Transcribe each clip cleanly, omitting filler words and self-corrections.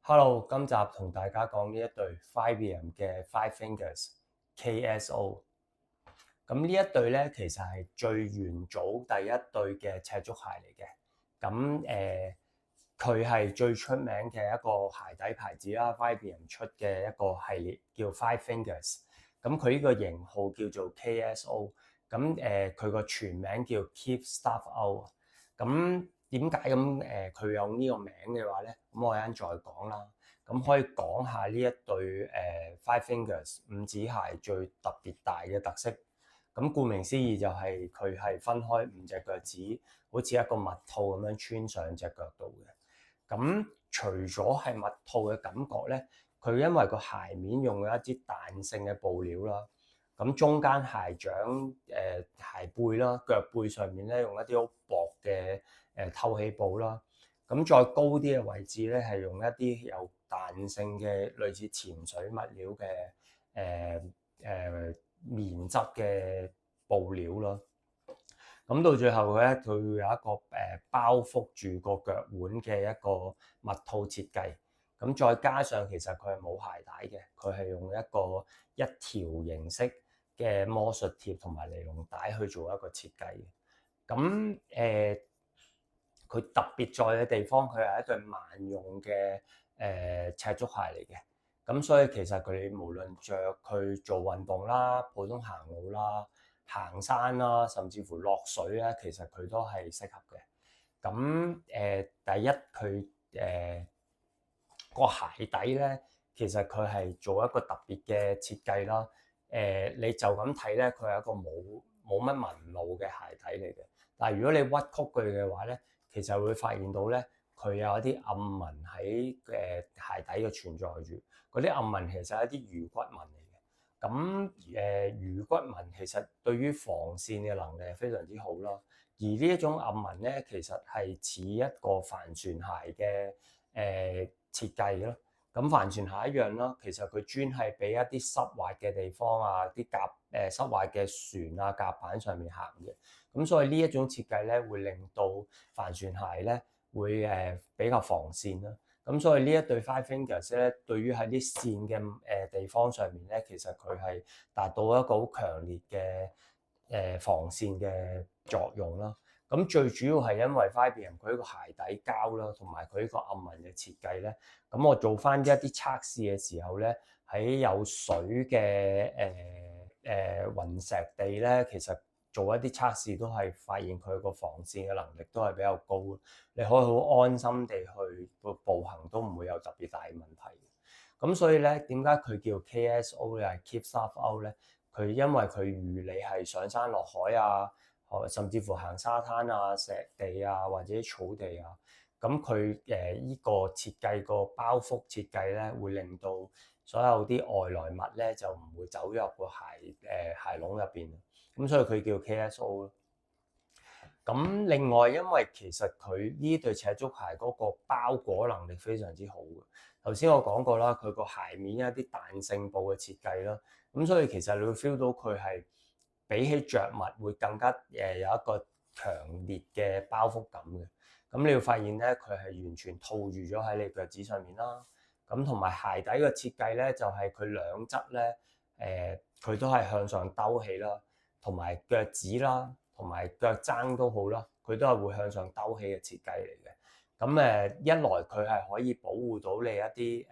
Hello，今集同大家講呢一對 Fibium 嘅 Five Fingers KSO。咁呢一對咧，其實係最元祖第一對嘅赤足鞋嚟嘅。咁佢係最出名嘅一個鞋底牌子啦，Fibium 出嘅一個系列叫 Five Fingers。咁佢呢個型號叫做 KSO。佢個全名叫 Keep Stuff Out。咁點解佢有呢個名嘅話咧？咁我一陣再講啦。咁可以講下呢一對Five Fingers 五指鞋最特別大嘅特色。咁顧名思義就係佢係分開五隻腳趾，好似一個襪套咁樣穿上隻腳度嘅。咁除咗係襪套嘅感覺咧，佢因為個鞋面用咗一支彈性嘅布料啦。咁中間鞋掌、鞋背啦、腳背上面咧用一啲好薄嘅透氣布啦。咁再高啲嘅位置咧係用一啲有彈性嘅類似潛水物料嘅棉質嘅布料咯。咁到最後咧，佢會有一個包覆住個腳腕嘅一個襪套設計。咁再加上其實佢係冇鞋帶嘅，佢係用一個一條形式嘅魔術貼同埋尼龍帶去做一個設計嘅。佢特別在嘅地方，佢係一對萬用嘅赤足鞋嚟嘅。咁所以其實佢哋無論着去做運動啦、普通行路啦、行山啦，甚至乎落水咧，其實佢都係適合嘅。第一佢個鞋底咧，其實佢係做一個特別嘅設計啦。你就咁睇咧，佢係一個冇乜紋路嘅鞋底嚟嘅。但係如果你屈曲佢嘅話咧，其實會發現到咧，佢有一啲暗紋喺鞋底嘅存在住。嗰啲暗紋其實係一啲魚骨紋嚟嘅。魚骨紋其實對於防線嘅能力係非常之好啦。而呢一種暗紋咧，其實係似一個帆船鞋嘅設計咯。咁帆船鞋一樣啦，其實佢專係俾一啲濕滑嘅地方啊，啲濕滑嘅船啊、甲板上面行嘅。咁所以呢一種設計咧，會令到帆船鞋咧會比較防線啦。咁所以呢一對 Five Fingers 咧，對於喺啲線嘅地方上面咧，其實佢係達到一個好強烈嘅防線嘅作用啦。咁最主要係因為 Fibium 佢呢個鞋底膠啦，同埋佢呢個暗紋嘅設計咧。咁我做翻一啲測試嘅時候咧，喺有水嘅雲石地咧，其實做一啲測試都係發現佢個防線嘅能力都係比較高。你可以好安心地去步行，都唔會有特別大嘅問題。咁所以咧，點解佢叫 KSO 咧，係 Keep Stuff Out 咧？佢因為佢預你係上山落海啊，甚至乎行沙灘啊、石地啊或者草地啊。咁佢依個設計個包覆設計咧，會令到所有啲外來物咧就唔會走入個鞋籠入邊。咁所以佢叫 KSO 咯。咁另外，因為其實佢呢對赤足鞋嗰個包裹能力非常之好嘅。頭先我講過啦，佢個鞋面有一啲彈性布嘅設計啦。咁所以其實你會 feel 到佢係比起着襪會更加有一個強烈嘅包覆感嘅。咁你會發現咧，佢係完全套住咗喺你腳趾上面啦。咁同埋鞋底嘅設計咧，就係佢兩側咧，佢都係向上兜起啦，同埋腳趾啦，同埋腳踭都好啦，佢都係會向上兜起嘅設計嚟嘅。一來佢係可以保護到你一啲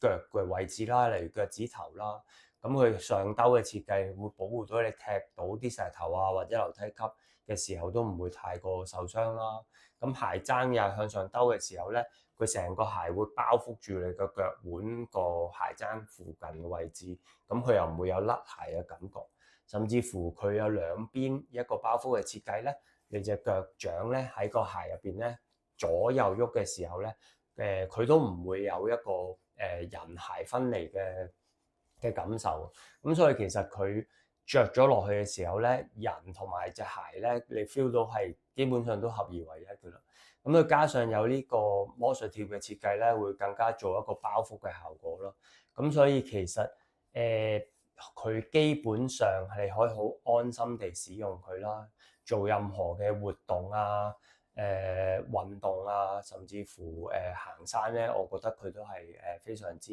腳嘅位置啦，例如腳趾頭啦。咁佢上兜嘅設計會保護到你踢到啲石頭啊，或者樓梯級嘅時候都唔會太過受傷啦。咁鞋踭又係向上兜嘅時候咧，佢成個鞋會包覆住你個腳腕個鞋踭附近嘅位置，咁佢又唔會有甩鞋嘅感覺。甚至乎佢有兩邊一個包覆嘅設計咧，你隻腳掌咧喺個鞋入邊咧左右喐嘅時候咧，佢都唔會有一個人鞋分離嘅感受。咁所以其實佢着咗落去嘅時候咧，人同埋隻鞋咧，你 feel 到係基本上都合二為一㗎啦。咁佢加上有呢個魔術貼嘅設計咧，會更加做一個包覆嘅效果咯。咁所以其實佢基本上係可以好安心地使用佢啦，做任何嘅活動啊，運動啊，甚至乎行山咧，我覺得佢都係非常之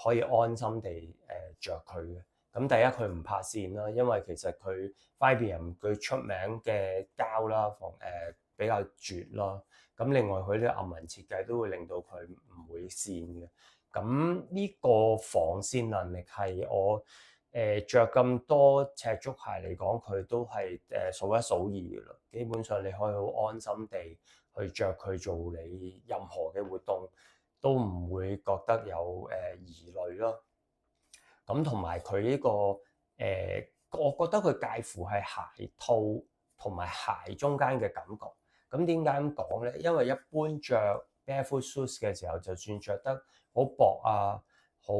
可以安心地著佢嘅。咁第一佢唔怕跣啦，因為其實佢 Fibium 佢出名嘅膠啦，比較絕啦。咁另外佢啲暗紋設計都會令到佢唔會跣嘅。咁呢個防跣能力係我著咁多赤足鞋嚟講，佢都係數一數二嘅啦。基本上你可以好安心地去着佢做你任何嘅活動，都唔會覺得有疑慮咯。咁同埋佢呢個我覺得佢介乎係鞋套同埋鞋中間嘅感覺。咁點解咁講咧？因為一般着 barefoot shoes 嘅時候，就算着得好薄啊，好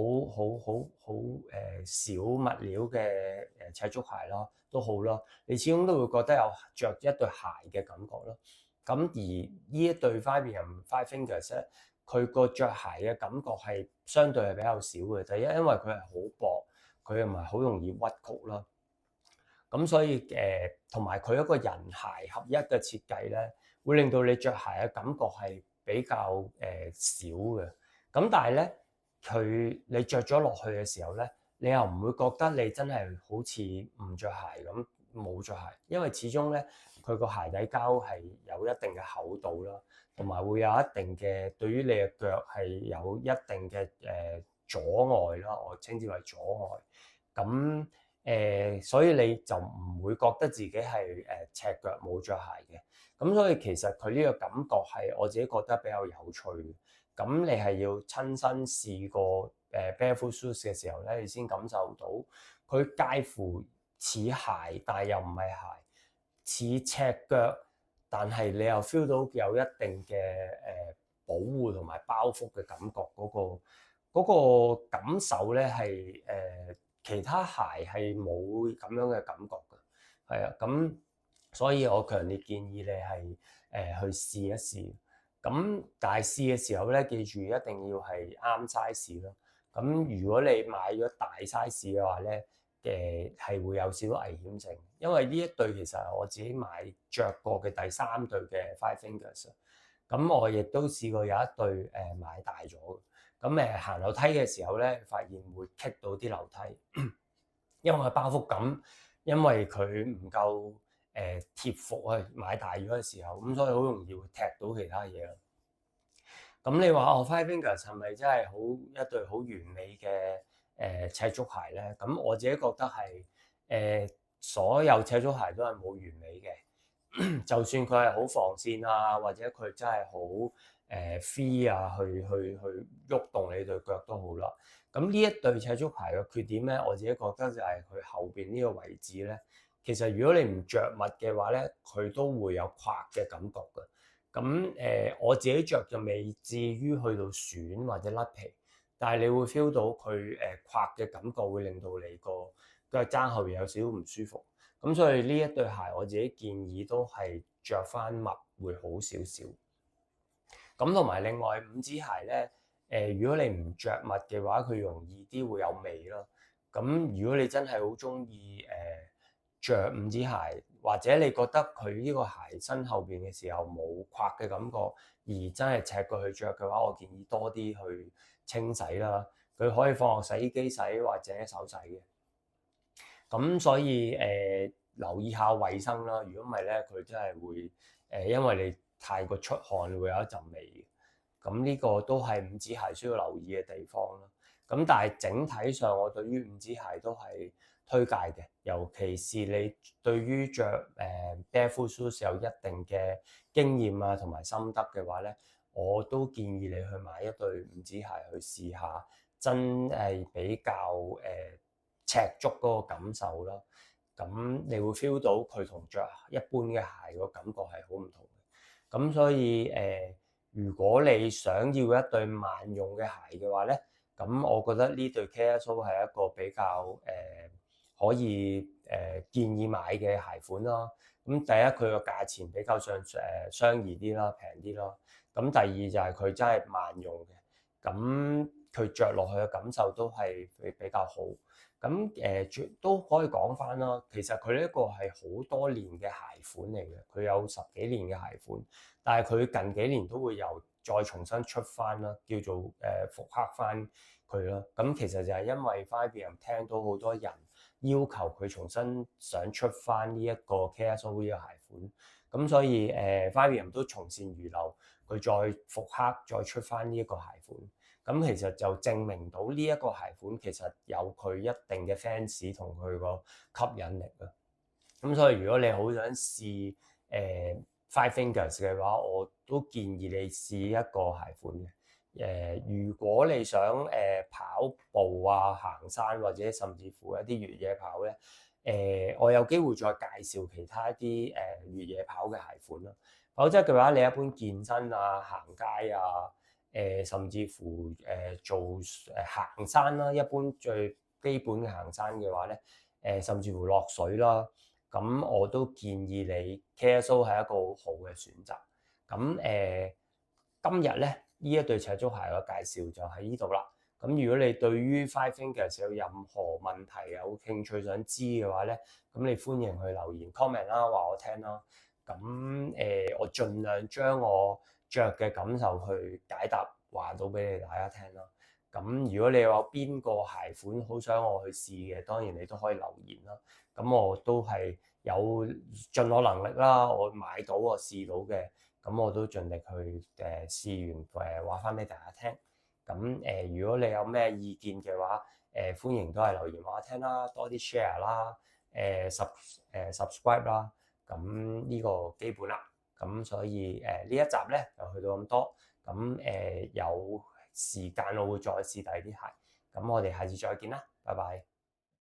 少物料嘅赤足鞋啦，都好啦，你始終都會覺得有着一對鞋嘅感覺咯。咁而呢一對 Fibium Five Fingers 咧，佢個着鞋嘅感覺係相對係比較少嘅，就因為佢係好薄，佢又唔係好容易屈曲啦。咁所以同埋佢一個人鞋合一嘅設計咧，會令到你着鞋嘅感覺係比較少嘅。咁但係咧，你着咗落去嘅時候咧，你又唔會覺得你真係好似唔着鞋咁冇着鞋，因為始終咧佢個鞋底膠係有一定嘅厚度啦，同埋會有一定嘅對於你嘅腳係有一定嘅阻礙啦，我稱之為阻礙。咁所以你就唔會覺得自己係赤腳冇着鞋嘅。咁所以其實佢呢個感覺係我自己覺得比較有趣嘅。咁你係要親身試過barefoot shoes 嘅時候咧，你先感受到佢介乎似鞋，但係又唔係鞋；似赤腳，但係你又 feel 到有一定嘅保護同埋包覆嘅感覺。嗰個感受咧係其他鞋係冇咁樣嘅感覺嘅。係啊，咁所以我強烈建議你係去試一試。咁但係試嘅時候咧，記住一定要係啱 size 咯。咁如果你買咗大 size 嘅話咧，係會有少少危險性，因為呢一對其實係我自己買着過嘅第三對嘅 Five Fingers。咁我亦都試過有一對買大咗嘅。咁行樓梯嘅時候咧，發現會棘到啲樓梯，因為包覆感，因為佢唔夠貼服啊，買大咗嘅時候，咁所以好容易會踢到其他嘢咯。咁你話Five Fingers 係咪真係一對好完美嘅赤足鞋咧？咁我自己覺得係所有赤足鞋都係冇完美嘅，就算佢係好防跣啊，或者佢真係好free 啊，去喐動你對腳都好啦。咁呢一對赤足鞋嘅缺點咧，我自己覺得就係佢後邊呢個位置咧，其實如果你唔着襪嘅話咧，佢都會有垮嘅感覺嘅。咁我自己着就未至於去到損或者甩皮，但係你會 feel 到佢垮嘅感覺會令到你個腳踭後邊有少少唔舒服。咁所以呢一對鞋我自己建議都係着翻襪會好少少。咁同埋另外五指鞋咧，如果你唔着襪嘅話，佢容易啲會有味咯。咁如果你真係好中意着五指鞋，或者你覺得佢呢個鞋身後邊嘅時候冇垮嘅感覺，而真係赤過去着嘅話，我建議多啲去清洗啦。佢可以放落洗衣機洗或者手洗嘅。咁所以留意下衞生啦。如果唔係咧，佢真係會因為你太過出汗會有一陣味嘅。咁呢個都係五指鞋需要留意嘅地方啦。咁但係整體上，我對於五指鞋都係推介嘅，尤其是你對於着barefoot shoes 有一定嘅經驗啊同埋心得嘅話咧，我都建議你去買一對五指鞋去試下，真係比較赤足嗰個感受啦。咁你會 feel 到佢同着一般嘅鞋個感覺係好唔同嘅。咁所以如果你想要一對萬用嘅鞋嘅話咧，咁我覺得呢對 KSO 係一個比較可以建議買嘅鞋款啦。咁第一佢個價錢比較上相宜啲啦，平啲啦。咁第二就係佢真係萬用嘅，咁佢着落去嘅感受都係比較好。咁都可以講翻啦。其實佢呢個係好多年嘅鞋款嚟嘅，佢有10幾年嘅鞋款，但係佢近幾年都會再重新出翻啦，叫做復刻翻佢啦。咁其實就係因為 5PM 聽到好多人要求佢重新想出翻呢一個 KSO 呢個鞋款，咁所以5PM 都從善如流，佢再復刻再出翻呢一個鞋款。咁其實就證明到呢一個鞋款其實有佢一定嘅 fans 同佢個吸引力啊。咁所以如果你好想試Five Fingers 嘅話，我都建議你試一個鞋款嘅。如果你想跑步啊、行山或者甚至乎一啲越野跑咧，我有機會再介紹其他一啲越野跑嘅鞋款啦。否則嘅話，你一般健身啊、行街啊，甚至乎做行山啦，一般最基本嘅行山嘅話咧，甚至乎落水啦，咁我都建議你 KSO 係一個好好嘅選擇。咁今日咧呢一對赤足鞋嘅介紹就喺呢度啦。咁如果你對於 Five Fingers 有任何問題、有興趣想知嘅話咧，咁你歡迎去留言 comment 啦，話我聽啦。咁我盡量將我着嘅感受去解答，話到俾你大家聽啦。咁如果你有邊個鞋款好想我去試嘅，當然你都可以留言啦。咁我都係有盡我能力啦，我買到我試到嘅，咁我都盡力去試完話翻俾大家聽。咁如果你有咩意見嘅話，歡迎都係留言話我聽啦，多啲 share 啦，subscribe 啦。咁呢個基本啦。咁所以呢一集咧就去到咁多。咁有時間我會再試第二啲鞋。咁我哋下次再見啦，拜拜。